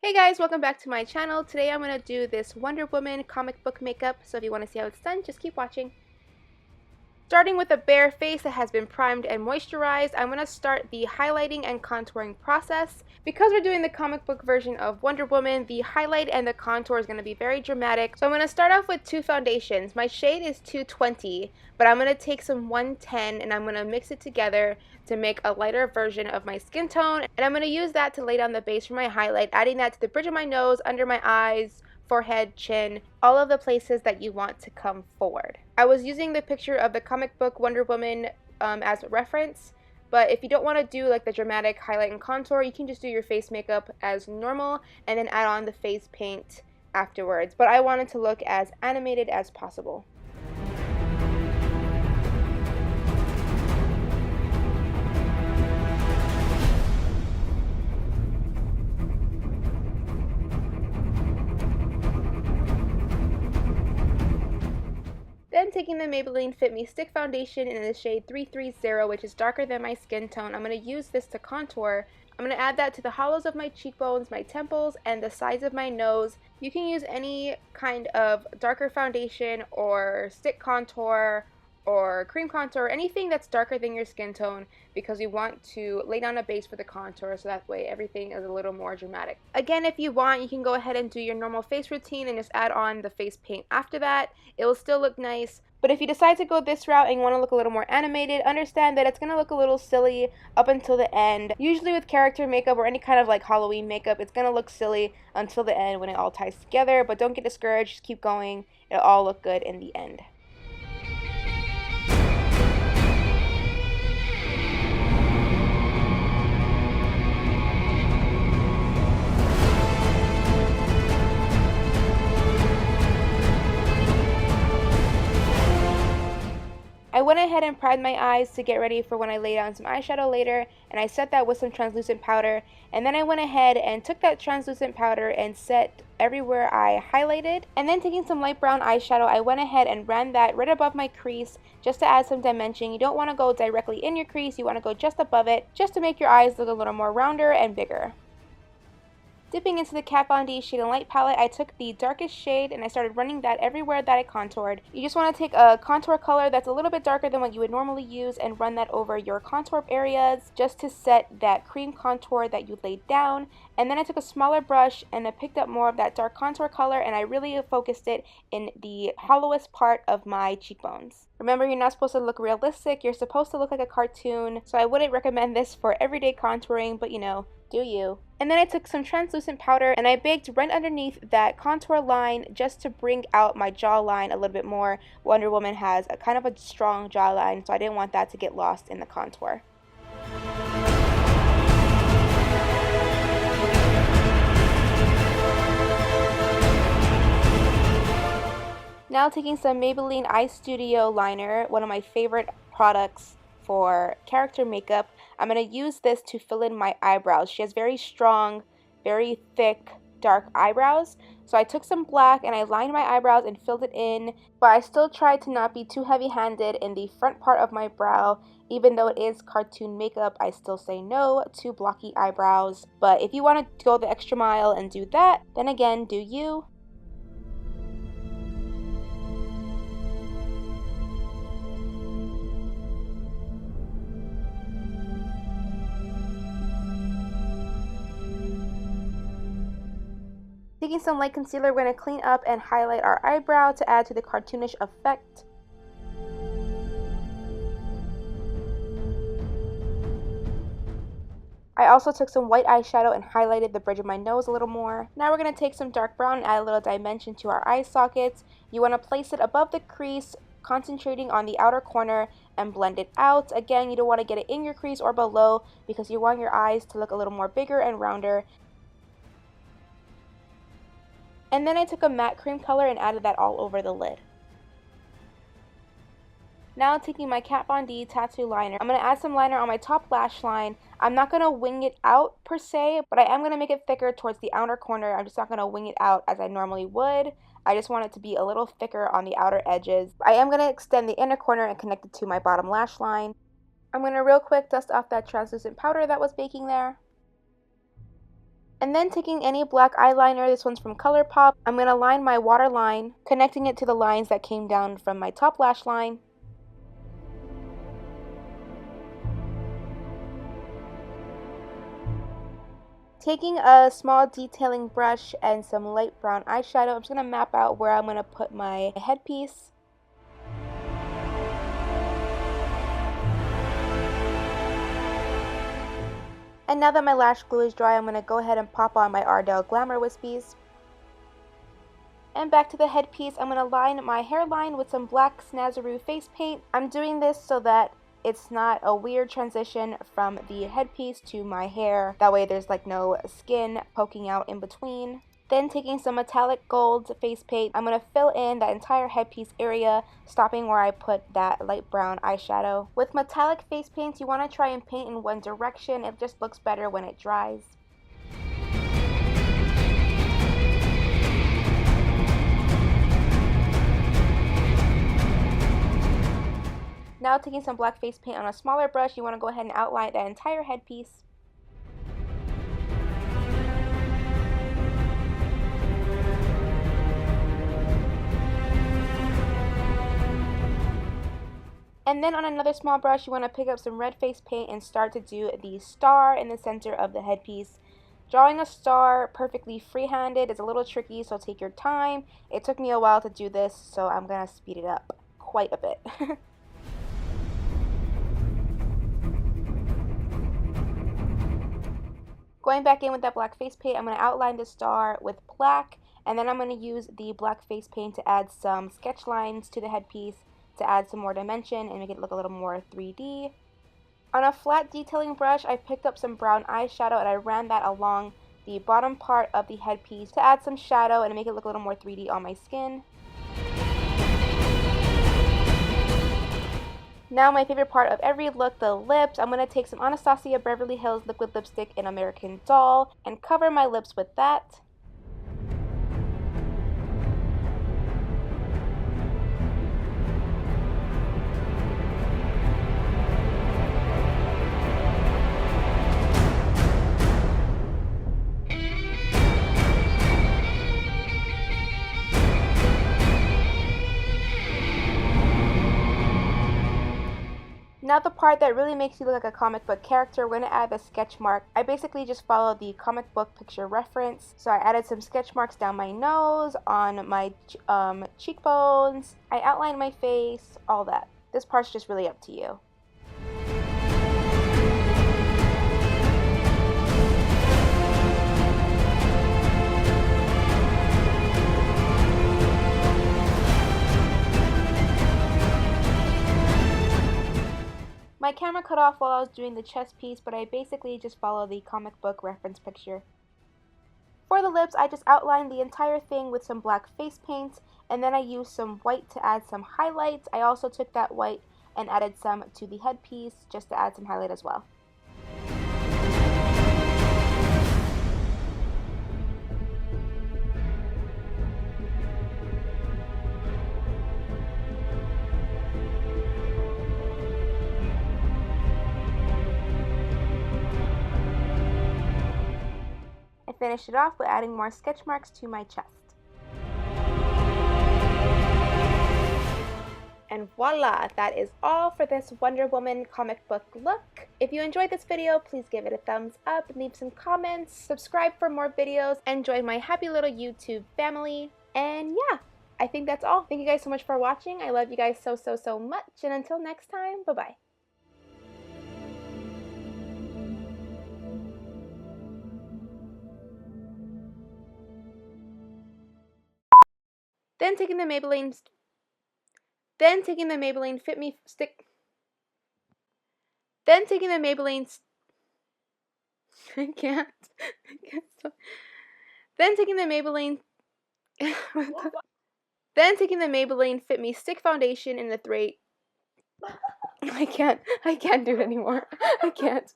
Hey guys, welcome back to my channel. Today I'm going to do this Wonder Woman comic book makeup, so if you want to see how it's done, just keep watching. Starting with a bare face that has been primed and moisturized, I'm going to start the highlighting and contouring process. Because we're doing the comic book version of Wonder Woman, the highlight and the contour is going to be very dramatic. So I'm going to start off with two foundations. My shade is 220, but I'm going to take some 110 and I'm going to mix it together to make a lighter version of my skin tone. And I'm going to use that to lay down the base for my highlight, adding that to the bridge of my nose, under my eyes, forehead, chin, all of the places that you want to come forward. I was using the picture of the comic book Wonder Woman as a reference, but if you don't want to do like the dramatic highlight and contour, you can just do your face makeup as normal and then add on the face paint afterwards. But I wanted to look as animated as possible. Then taking the Maybelline Fit Me Stick Foundation in the shade 330, which is darker than my skin tone, I'm going to use this to contour. I'm going to add that to the hollows of my cheekbones, my temples, and the sides of my nose. You can use any kind of darker foundation or stick contour or cream contour, anything that's darker than your skin tone, because you want to lay down a base for the contour so that way everything is a little more dramatic. Again, if you want, you can go ahead and do your normal face routine and just add on the face paint after that. It will still look nice. But if you decide to go this route and you want to look a little more animated, understand that it's going to look a little silly up until the end. Usually with character makeup or any kind of like Halloween makeup, it's going to look silly until the end when it all ties together. But don't get discouraged, just keep going. It'll all look good in the end. I went ahead and primed my eyes to get ready for when I lay down some eyeshadow later, and I set that with some translucent powder, and then I went ahead and took that translucent powder and set everywhere I highlighted, and then taking some light brown eyeshadow, I went ahead and ran that right above my crease just to add some dimension. You don't want to go directly in your crease, you want to go just above it, just to make your eyes look a little more rounder and bigger. Dipping into the Kat Von D Shade and Light palette, I took the darkest shade and I started running that everywhere that I contoured. You just want to take a contour color that's a little bit darker than what you would normally use and run that over your contour areas just to set that cream contour that you laid down. And then I took a smaller brush and I picked up more of that dark contour color and I really focused it in the hollowest part of my cheekbones. Remember, you're not supposed to look realistic, you're supposed to look like a cartoon, so I wouldn't recommend this for everyday contouring, but you know, do you. And then I took some translucent powder and I baked right underneath that contour line just to bring out my jawline a little bit more. Wonder Woman has a kind of a strong jawline, so I didn't want that to get lost in the contour. Now taking some Maybelline Eye Studio liner, one of my favorite products for character makeup, I'm going to use this to fill in my eyebrows. She has very strong, very thick, dark eyebrows. So I took some black and I lined my eyebrows and filled it in, but I still tried to not be too heavy-handed in the front part of my brow. Even though it is cartoon makeup, I still say no to blocky eyebrows. But if you want to go the extra mile and do that, then again, do you. Taking some light concealer, we're going to clean up and highlight our eyebrow to add to the cartoonish effect. I also took some white eyeshadow and highlighted the bridge of my nose a little more. Now we're going to take some dark brown and add a little dimension to our eye sockets. You want to place it above the crease, concentrating on the outer corner and blend it out. Again, you don't want to get it in your crease or below because you want your eyes to look a little more bigger and rounder. And then I took a matte cream color and added that all over the lid. Now taking my Kat Von D tattoo liner, I'm going to add some liner on my top lash line. I'm not going to wing it out per se, but I am going to make it thicker towards the outer corner. I'm just not going to wing it out as I normally would. I just want it to be a little thicker on the outer edges. I am going to extend the inner corner and connect it to my bottom lash line. I'm going to real quick dust off that translucent powder that was baking there. And then taking any black eyeliner, this one's from ColourPop, I'm going to line my waterline, connecting it to the lines that came down from my top lash line. Taking a small detailing brush and some light brown eyeshadow, I'm just going to map out where I'm going to put my headpiece. And now that my lash glue is dry, I'm going to go ahead and pop on my Ardell Glamour Wispies. And back to the headpiece, I'm going to line my hairline with some black Snazaroo face paint. I'm doing this so that it's not a weird transition from the headpiece to my hair. That way there's like no skin poking out in between. Then taking some metallic gold face paint, I'm going to fill in that entire headpiece area, stopping where I put that light brown eyeshadow. With metallic face paints, you want to try and paint in one direction. It just looks better when it dries. Now taking some black face paint on a smaller brush, you want to go ahead and outline that entire headpiece. And then on another small brush, you want to pick up some red face paint and start to do the star in the center of the headpiece. Drawing a star perfectly freehanded is a little tricky, so take your time. It took me a while to do this, so I'm going to speed it up quite a bit. Going back in with that black face paint, I'm going to outline the star with black, and then I'm going to use the black face paint to add some sketch lines to the headpiece to add some more dimension and make it look a little more 3D. On a flat detailing brush, I picked up some brown eyeshadow and I ran that along the bottom part of the headpiece to add some shadow and make it look a little more 3D on my skin. Now my favorite part of every look, the lips. I'm going to take some Anastasia Beverly Hills liquid lipstick in American Doll and cover my lips with that. Now the part that really makes you look like a comic book character, we're going to add the sketch mark. I basically just followed the comic book picture reference. So I added some sketch marks down my nose, on my cheekbones. I outlined my face, all that. This part's just really up to you. My camera cut off while I was doing the chest piece, but I basically just followed the comic book reference picture. For the lips, I just outlined the entire thing with some black face paint, and then I used some white to add some highlights. I also took that white and added some to the headpiece just to add some highlight as well. Finish it off with adding more sketch marks to my chest. And voila, that is all for this Wonder Woman comic book look. If you enjoyed this video, please give it a thumbs up, leave some comments, subscribe for more videos, and join my happy little YouTube family. And yeah, I think that's all. Thank you guys so much for watching. I love you guys so much. And until next time, bye-bye. Then taking the Maybelline Fit Me stick. Then taking the Maybelline. I can't stop. Then taking the Maybelline. Then taking the Maybelline Fit Me Stick Foundation in the 3. I can't do it anymore. I can't.